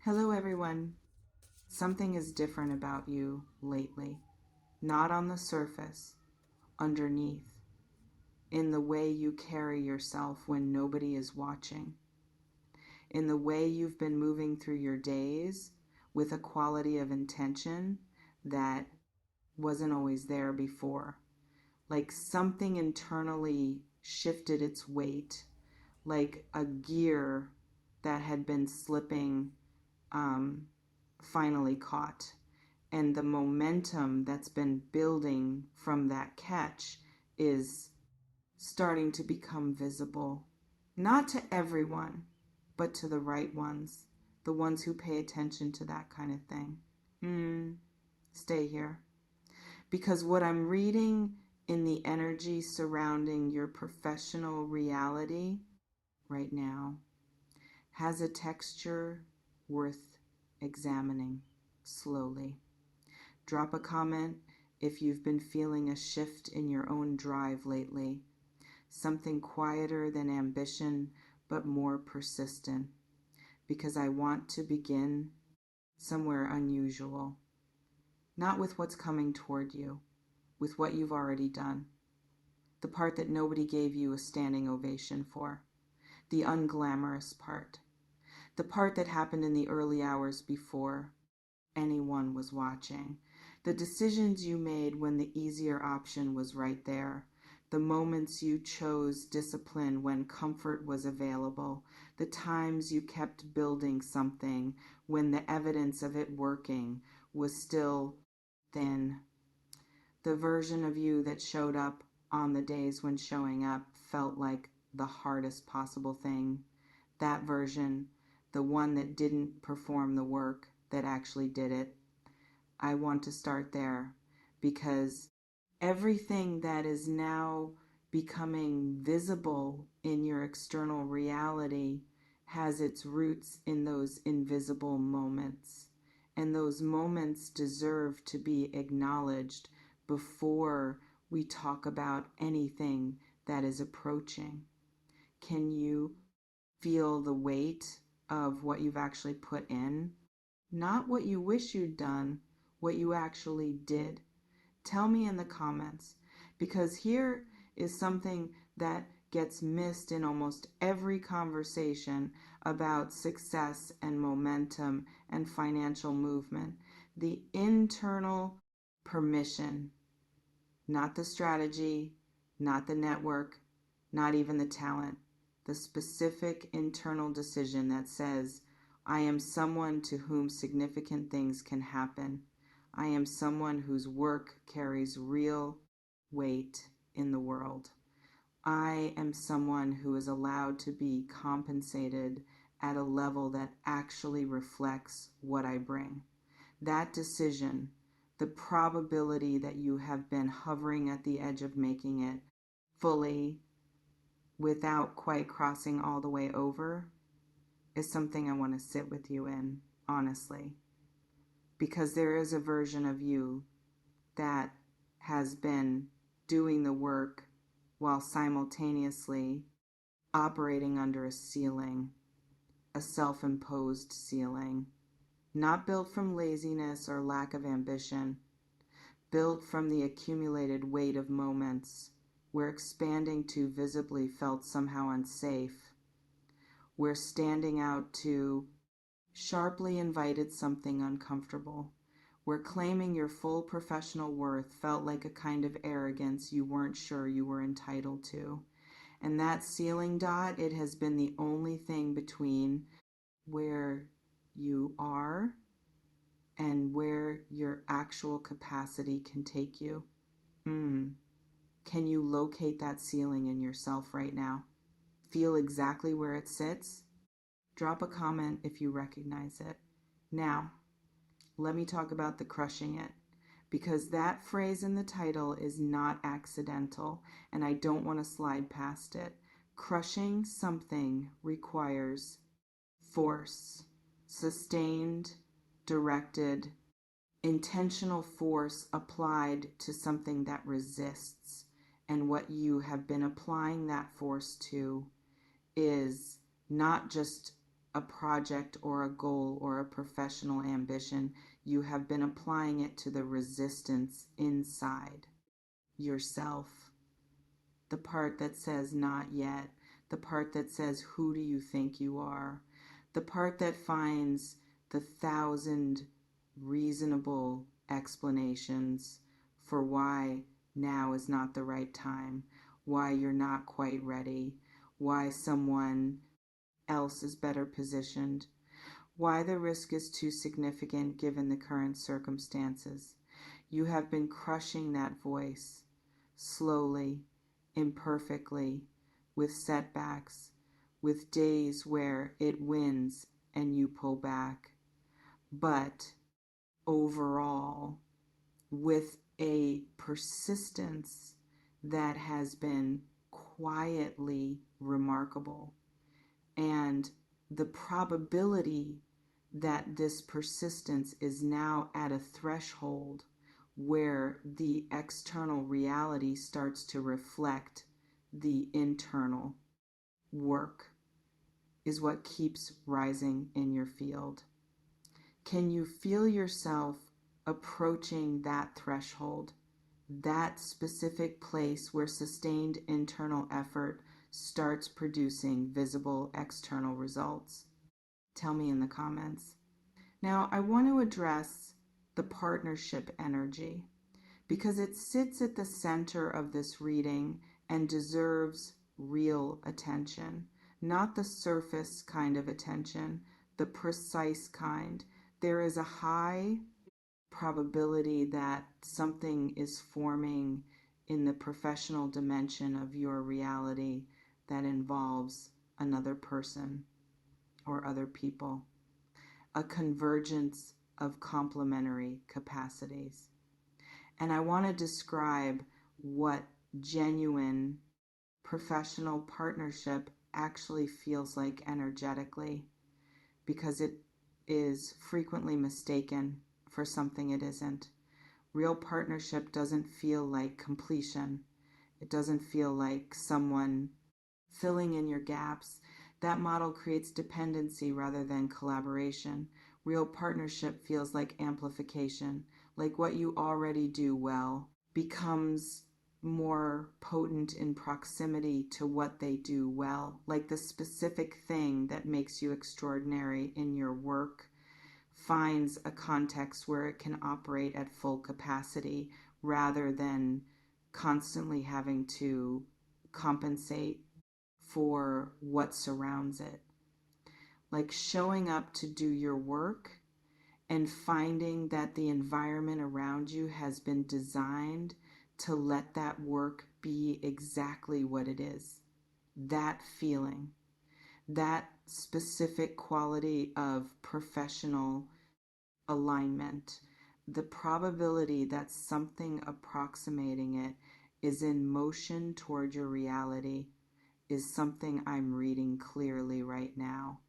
Hello, everyone. Something is different about you lately. Not on the surface, underneath, in the way you carry yourself when nobody is watching, in the way you've been moving through your days with a quality of intention that wasn't always there before. Like something internally shifted its weight, like a gear that had been slipping um, finally caught. And the momentum that's been building from that catch is starting to become visible. Not to everyone, but to the right ones, the ones who pay attention to that kind of thing. Stay here. Because what I'm reading in the energy surrounding your professional reality right now has a texture worth examining slowly. Drop a comment if you've been feeling a shift in your own drive lately, something quieter than ambition but more persistent, because I want to begin somewhere unusual, not with what's coming toward you, with what you've already done, the part that nobody gave you a standing ovation for, the unglamorous part, the part that happened in the early hours before anyone was watching, the decisions you made when the easier option was right there, the moments you chose discipline when comfort was available, the times you kept building something when the evidence of it working was still thin, the version of you that showed up on the days when showing up felt like the hardest possible thing, that version, the one that didn't perform the work, that actually did it. I want to start there because everything that is now becoming visible in your external reality has its roots in those invisible moments. And those moments deserve to be acknowledged before we talk about anything that is approaching. Can you feel the weight of what you've actually put in? Not what you wish you'd done, what you actually did. Tell me in the comments, because here is something that gets missed in almost every conversation about success and momentum and financial movement. The internal permission, not the strategy, not the network, not even the talent. The specific internal decision that says, I am someone to whom significant things can happen. I am someone whose work carries real weight in the world. I am someone who is allowed to be compensated at a level that actually reflects what I bring. That decision, the probability that you have been hovering at the edge of making it fully without quite crossing all the way over, is something I want to sit with you in, honestly. Because there is a version of you that has been doing the work while simultaneously operating under a ceiling, a self-imposed ceiling, not built from laziness or lack of ambition, built from the accumulated weight of moments where expanding too visibly felt somehow unsafe, where standing out too sharply invited something uncomfortable, where claiming your full professional worth felt like a kind of arrogance you weren't sure you were entitled to. And that ceiling dot, it has been the only thing between where you are and where your actual capacity can take you. Can you locate that ceiling in yourself right now? Feel exactly where it sits? Drop a comment if you recognize it. Now, let me talk about the crushing it, because that phrase in the title is not accidental, and I don't want to slide past it. Crushing something requires force, sustained, directed, intentional force applied to something that resists. And what you have been applying that force to is not just a project or a goal or a professional ambition, you have been applying it to the resistance inside yourself. The part that says not yet, the part that says who do you think you are, the part that finds the 1,000 reasonable explanations for why now is not the right time, why you're not quite ready, why someone else is better positioned, why the risk is too significant given the current circumstances. You have been crushing that voice, slowly, imperfectly, with setbacks, with days where it wins and you pull back, but overall, with a persistence that has been quietly remarkable. And the probability that this persistence is now at a threshold where the external reality starts to reflect the internal work is what keeps rising in your field. Can you feel yourself approaching that threshold, that specific place where sustained internal effort starts producing visible external results? Tell me in the comments. Now, I want to address the partnership energy because it sits at the center of this reading and deserves real attention, not the surface kind of attention, the precise kind. There is a high probability that something is forming in the professional dimension of your reality that involves another person or other people, a convergence of complementary capacities. And I want to describe what genuine professional partnership actually feels like energetically, because it is frequently mistaken for something it isn't. Real partnership doesn't feel like completion. It doesn't feel like someone filling in your gaps. That model creates dependency rather than collaboration. Real partnership feels like amplification, like what you already do well becomes more potent in proximity to what they do well, like the specific thing that makes you extraordinary in your work finds a context where it can operate at full capacity rather than constantly having to compensate for what surrounds it. Like showing up to do your work and finding that the environment around you has been designed to let that work be exactly what it is. That feeling, that specific quality of professional alignment, the probability that something approximating it is in motion toward your reality is something I'm reading clearly right now.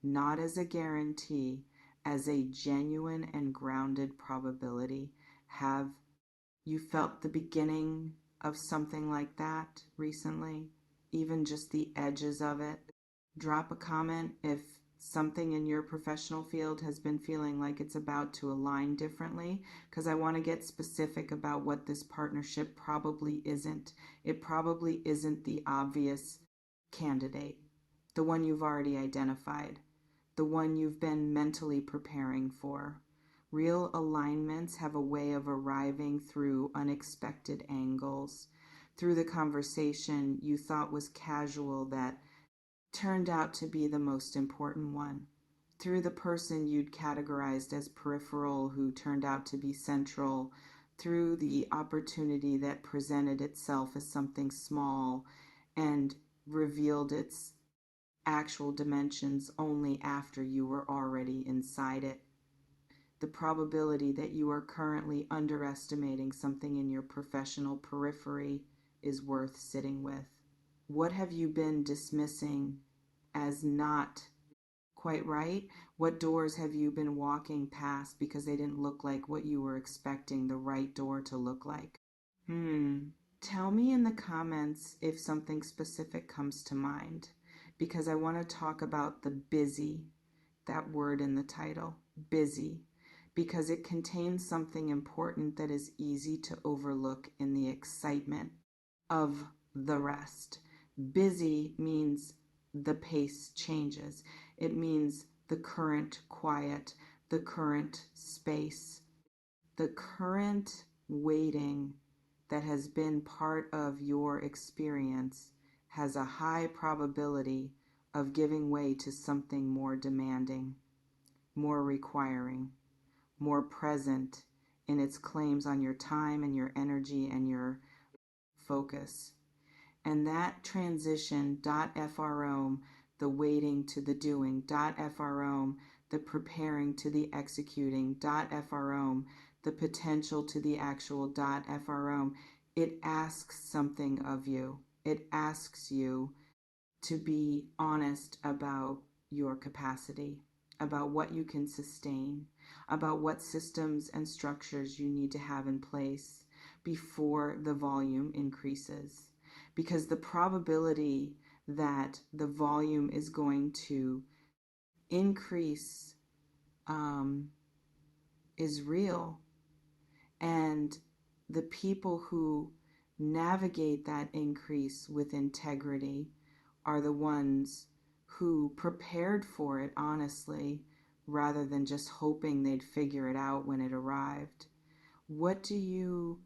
Not as a guarantee, as a genuine and grounded probability. Have you felt the beginning of something like that recently? Even just the edges of it? Drop a comment if something in your professional field has been feeling like it's about to align differently, because I want to get specific about what this partnership probably isn't. It probably isn't the obvious candidate, the one you've already identified, the one you've been mentally preparing for. Real alignments have a way of arriving through unexpected angles, through the conversation you thought was casual that turned out to be the most important one, through the person you'd categorized as peripheral who turned out to be central, through the opportunity that presented itself as something small and revealed its actual dimensions only after you were already inside it. The probability that you are currently underestimating something in your professional periphery is worth sitting with. What have you been dismissing as not quite right? What doors have you been walking past because they didn't look like what you were expecting the right door to look like? Tell me in the comments if something specific comes to mind. because I want to talk about the busy, that word in the title, busy, because it contains something important that is easy to overlook in the excitement of the rest. Busy means the pace changes. It means the current quiet, the current space, the current waiting that has been part of your experience has a high probability of giving way to something more demanding, more requiring, more present in its claims on your time and your energy and your focus. And that transition, .FROM, the waiting to the doing, .FROM, the preparing to the executing, .FROM, the potential to the actual, .FROM, it asks something of you. It asks you to be honest about your capacity, about what you can sustain, about what systems and structures you need to have in place before the volume increases. Because the probability that the volume is going to increase is real. And the people who navigate that increase with integrity are the ones who prepared for it honestly, rather than just hoping they'd figure it out when it arrived. What do you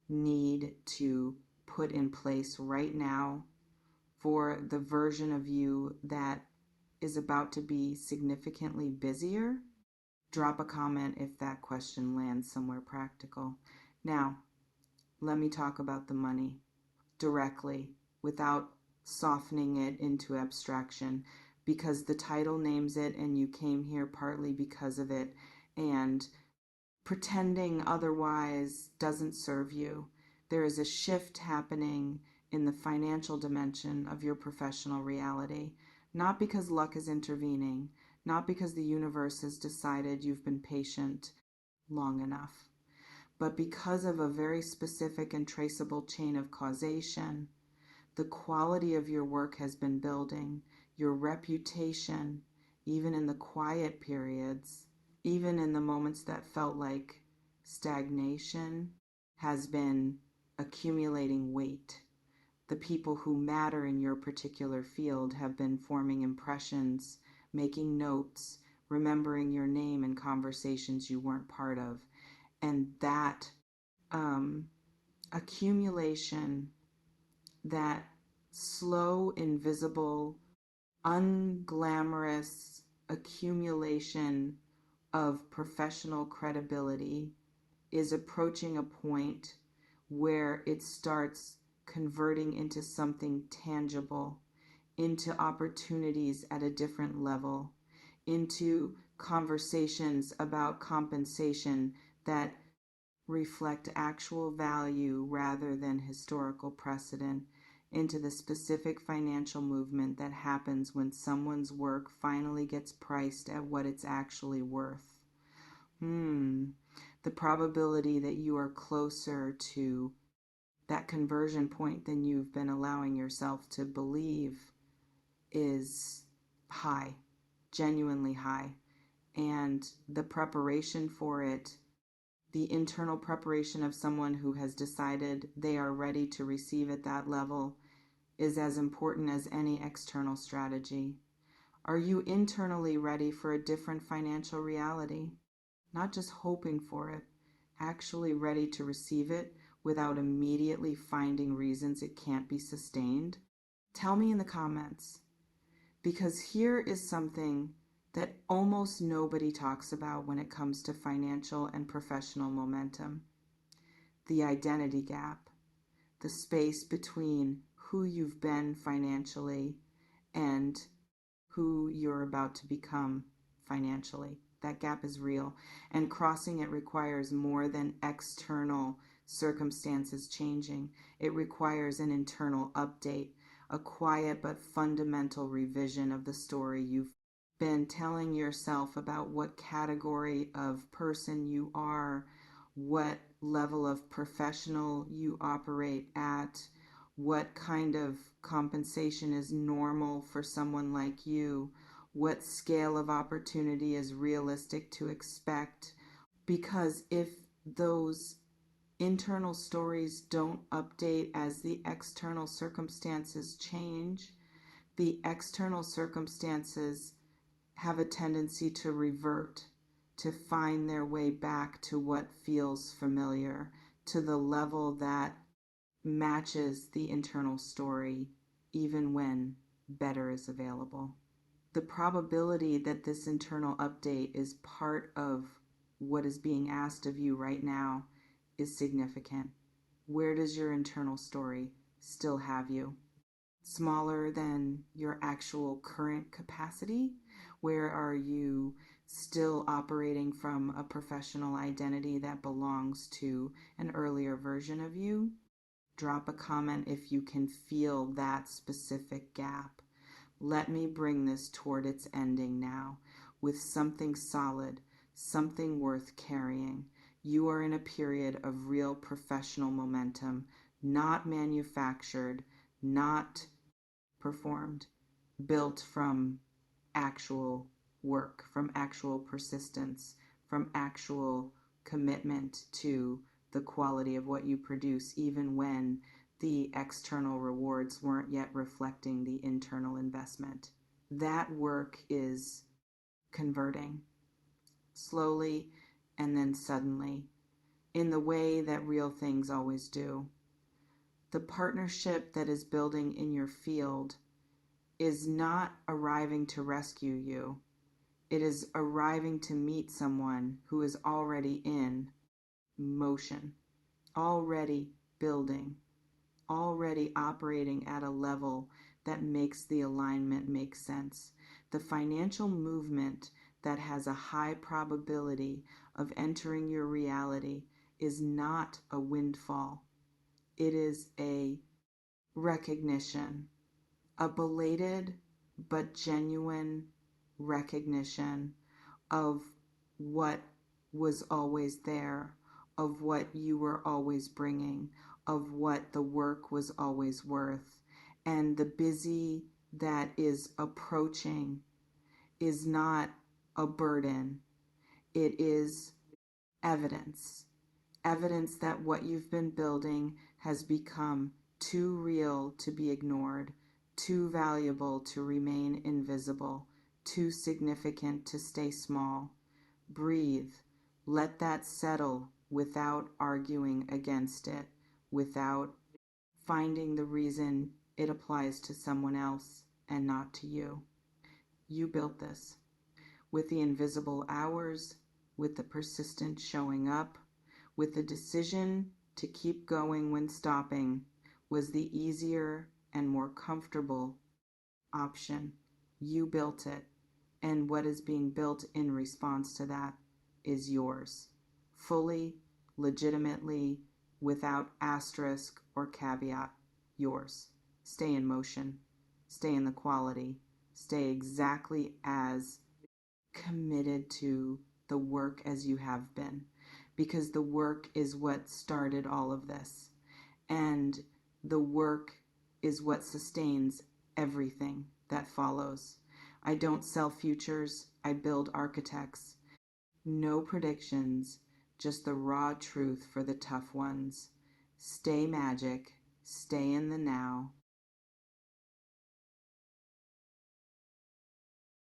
need to put in place right now for the version of you that is about to be significantly busier? Drop a comment if that question lands somewhere practical. Now, let me talk about the money directly without softening it into abstraction, because the title names it and you came here partly because of it, and pretending otherwise doesn't serve you. There is a shift happening in the financial dimension of your professional reality, not because luck is intervening, not because the universe has decided you've been patient long enough, but because of a very specific and traceable chain of causation. The quality of your work has been building, your reputation, even in the quiet periods, even in the moments that felt like stagnation, has been accumulating weight. The people who matter in your particular field have been forming impressions, making notes, remembering your name in conversations you weren't part of. And that accumulation, that slow, invisible, unglamorous accumulation of professional credibility is approaching a point where it starts converting into something tangible, into opportunities at a different level, into conversations about compensation that reflect actual value rather than historical precedent, into the specific financial movement that happens when someone's work finally gets priced at what it's actually worth. The probability that you are closer to that conversion point than you've been allowing yourself to believe is high, genuinely high. And the preparation for it, the internal preparation of someone who has decided they are ready to receive at that level, is as important as any external strategy. Are you internally ready for a different financial reality? Not just hoping for it, actually ready to receive it without immediately finding reasons it can't be sustained? Tell me in the comments, because here is something that almost nobody talks about when it comes to financial and professional momentum: the identity gap, the space between who you've been financially and who you're about to become financially. That gap is real, and crossing it requires more than external circumstances changing. It requires an internal update, a quiet but fundamental revision of the story you've been telling yourself about what category of person you are, what level of professional you operate at, what kind of compensation is normal for someone like you, what scale of opportunity is realistic to expect. Because if those internal stories don't update as the external circumstances change, the external circumstances have a tendency to revert, to find their way back to what feels familiar, to the level that matches the internal story, even when better is available. The probability that this internal update is part of what is being asked of you right now is significant. Where does your internal story still have you? Smaller than your actual current capacity? Where are you still operating from a professional identity that belongs to an earlier version of you? Drop a comment if you can feel that specific gap. Let me bring this toward its ending now with something solid, something worth carrying. You are in a period of real professional momentum, not manufactured, not performed, built from actual work, from actual persistence, from actual commitment to the quality of what you produce, even when the external rewards weren't yet reflecting the internal investment. That work is converting slowly and then suddenly, in the way that real things always do. The partnership that is building in your field is not arriving to rescue you. It is arriving to meet someone who is already in motion, already building, already operating at a level that makes the alignment make sense. The financial movement that has a high probability of entering your reality is not a windfall. It is a recognition, a belated but genuine recognition of what was always there, of what you were always bringing, of what the work was always worth. And the busy that is approaching is not a burden, it is evidence. Evidence that what you've been building has become too real to be ignored, too valuable to remain invisible, too significant to stay small. Breathe. Let that settle without arguing against it, without finding the reason it applies to someone else and not to you. You built this with the invisible hours, with the persistent showing up, with the decision to keep going when stopping was the easier and more comfortable option. You built it, and what is being built in response to that is yours. Fully, legitimately, without asterisk or caveat, yours. Stay in motion. Stay in the quality. Stay exactly as committed to the work as you have been, because the work is what started all of this, and the work is what sustains everything that follows. I don't sell futures, I build architects. No predictions, just the raw truth for the tough ones. Stay magic, stay in the now,